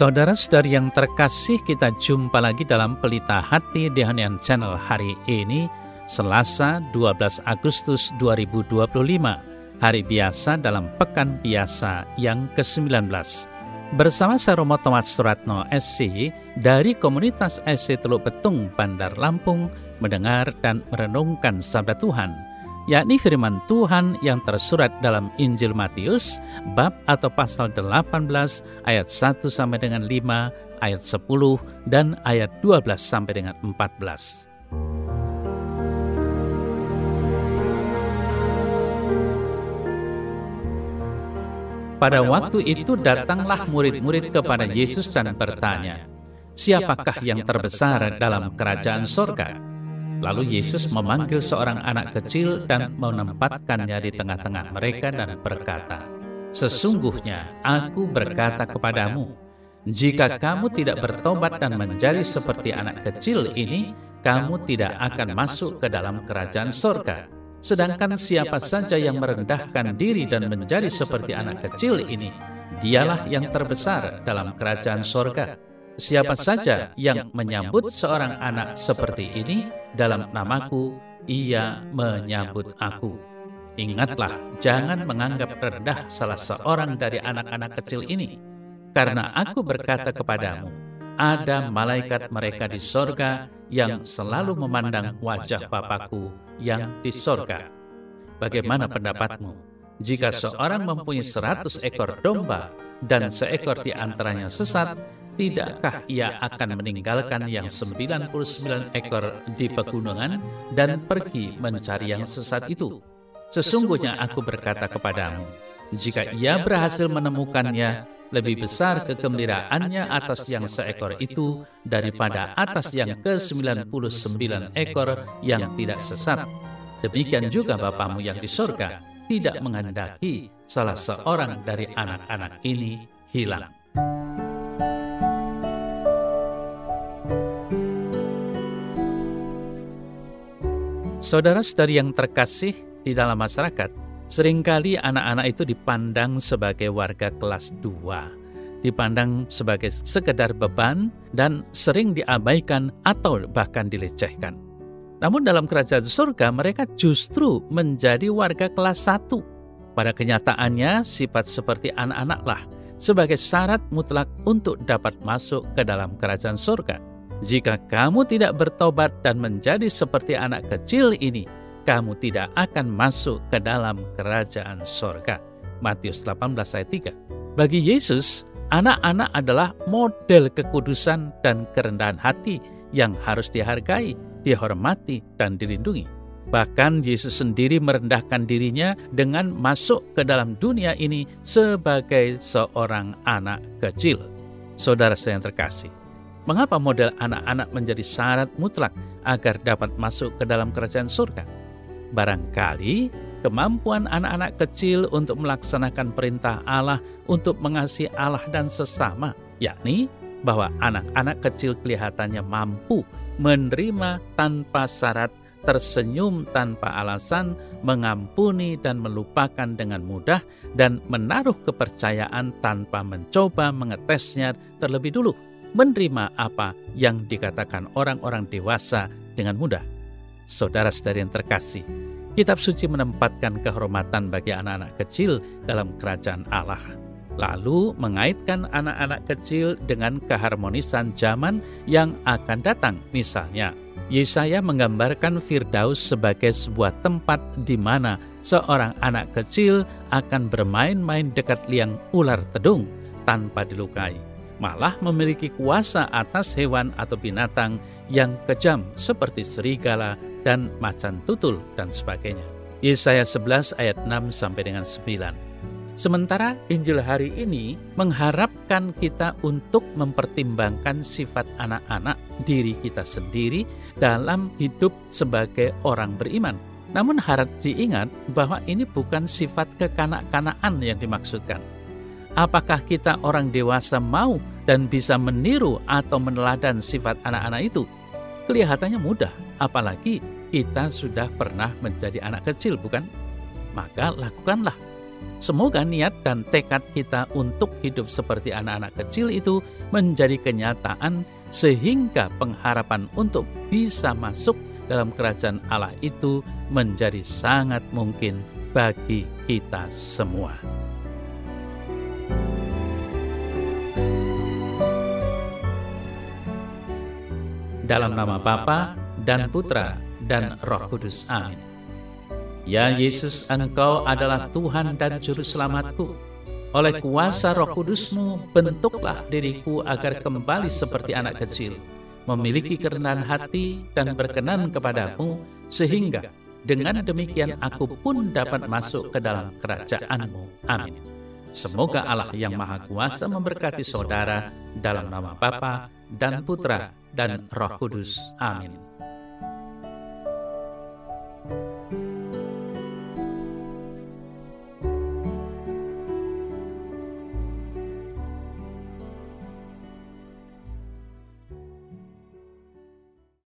Saudara-saudari yang terkasih, kita jumpa lagi dalam Pelita Hati di Harian Channel hari ini, Selasa 12 Agustus 2025, hari biasa dalam Pekan Biasa yang ke-19. Bersama saya Romo Thomas Suratno SC dari komunitas SC Teluk Betung, Bandar Lampung, mendengar dan merenungkan sabda Tuhan, yakni firman Tuhan yang tersurat dalam Injil Matius, bab atau pasal 18, ayat 1 sampai dengan 5, ayat 10, dan ayat 12 sampai dengan 14. Pada waktu itu datanglah murid-murid kepada Yesus dan bertanya, "Siapakah yang terbesar dalam kerajaan sorga?" Lalu Yesus memanggil seorang anak kecil dan menempatkannya di tengah-tengah mereka dan berkata, "Sesungguhnya aku berkata kepadamu, jika kamu tidak bertobat dan menjadi seperti anak kecil ini, kamu tidak akan masuk ke dalam kerajaan sorga. Sedangkan siapa saja yang merendahkan diri dan menjadi seperti anak kecil ini, dialah yang terbesar dalam kerajaan sorga. Siapa saja yang menyambut seorang anak seperti ini dalam namaku, ia menyambut aku. Ingatlah, jangan menganggap rendah salah seorang dari anak-anak kecil ini. Karena aku berkata kepadamu, ada malaikat mereka di sorga yang selalu memandang wajah Bapakku yang di sorga. Bagaimana pendapatmu? Jika seorang mempunyai 100 ekor domba dan seekor di antaranya sesat, tidakkah ia akan meninggalkan yang 99 ekor di pegunungan dan pergi mencari yang sesat itu? Sesungguhnya aku berkata kepadamu, jika ia berhasil menemukannya, lebih besar kegembiraannya atas yang seekor itu daripada atas yang ke-99 ekor yang tidak sesat. Demikian juga Bapamu yang di sorga tidak menghendaki salah seorang dari anak-anak ini hilang." Saudara-saudari yang terkasih, di dalam masyarakat, seringkali anak-anak itu dipandang sebagai warga kelas 2, dipandang sebagai sekedar beban dan sering diabaikan atau bahkan dilecehkan. Namun dalam kerajaan surga mereka justru menjadi warga kelas 1. Pada kenyataannya sifat seperti anak-anaklah sebagai syarat mutlak untuk dapat masuk ke dalam kerajaan surga. Jika kamu tidak bertobat dan menjadi seperti anak kecil ini, kamu tidak akan masuk ke dalam kerajaan sorga. Matius 18 ayat 3. Bagi Yesus, anak-anak adalah model kekudusan dan kerendahan hati yang harus dihargai, dihormati, dan dilindungi. Bahkan Yesus sendiri merendahkan dirinya dengan masuk ke dalam dunia ini sebagai seorang anak kecil. Saudara saya yang terkasih, mengapa model anak-anak menjadi syarat mutlak agar dapat masuk ke dalam kerajaan surga? Barangkali kemampuan anak-anak kecil untuk melaksanakan perintah Allah untuk mengasihi Allah dan sesama, yakni bahwa anak-anak kecil kelihatannya mampu menerima tanpa syarat, tersenyum tanpa alasan, mengampuni dan melupakan dengan mudah, dan menaruh kepercayaan tanpa mencoba mengetesnya terlebih dulu, menerima apa yang dikatakan orang-orang dewasa dengan mudah. Saudara-saudari yang terkasih, Kitab Suci menempatkan kehormatan bagi anak-anak kecil dalam kerajaan Allah, lalu mengaitkan anak-anak kecil dengan keharmonisan zaman yang akan datang. Misalnya, Yesaya menggambarkan Firdaus sebagai sebuah tempat di mana seorang anak kecil akan bermain-main dekat liang ular tedung tanpa dilukai, malah memiliki kuasa atas hewan atau binatang yang kejam seperti serigala dan macan tutul dan sebagainya. Yesaya 11 ayat 6 sampai dengan 9. Sementara Injil hari ini mengharapkan kita untuk mempertimbangkan sifat anak-anak diri kita sendiri dalam hidup sebagai orang beriman. Namun harap diingat bahwa ini bukan sifat kekanak-kanakan yang dimaksudkan. Apakah kita orang dewasa mau dan bisa meniru atau meneladan sifat anak-anak itu? Kelihatannya mudah, apalagi kita sudah pernah menjadi anak kecil, bukan? Maka lakukanlah. Semoga niat dan tekad kita untuk hidup seperti anak-anak kecil itu menjadi kenyataan, sehingga pengharapan untuk bisa masuk dalam kerajaan Allah itu menjadi sangat mungkin bagi kita semua. Dalam nama Bapa dan Putra dan Roh Kudus. Amin. Ya Yesus, Engkau adalah Tuhan dan Juru Selamatku. Oleh kuasa Roh Kudus-Mu, bentuklah diriku agar kembali seperti anak kecil, memiliki kerendahan hati dan berkenan kepadamu, sehingga dengan demikian aku pun dapat masuk ke dalam kerajaan-Mu. Amin. Semoga Allah yang Maha Kuasa memberkati saudara dalam nama Bapa dan Putra dan Roh Kudus. Amin.